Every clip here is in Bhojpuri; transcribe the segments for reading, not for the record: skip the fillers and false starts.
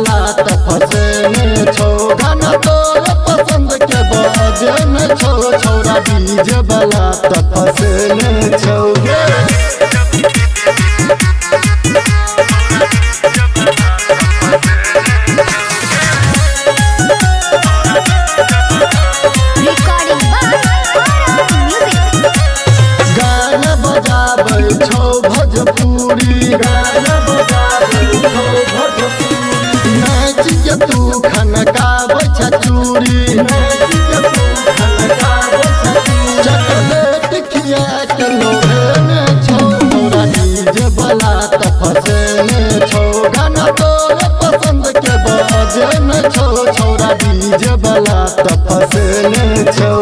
वाला त फसेने छौ गाना तोर पसंद के बजने छौ छौरा डीजे वाला त फसेने छौ गाना बजाबै छौ भोजपुरी गाना बजाबै छौ भोजपुरी नाच के तू खनकाबै छ चूड़ी नाच के तू खनकाबै छ चूड़ी चॉकलेट खिया के लोभेने छौ तोरा डीजे वाला त फसेने छौ गाना तोर पसंद के बजने छौ छौरा डीजे वाला त फसेने छौ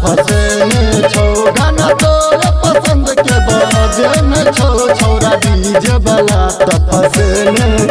फसेने छौ गाना तोर पसंद के बजने छौ छौरा डीजे वाला त फसेने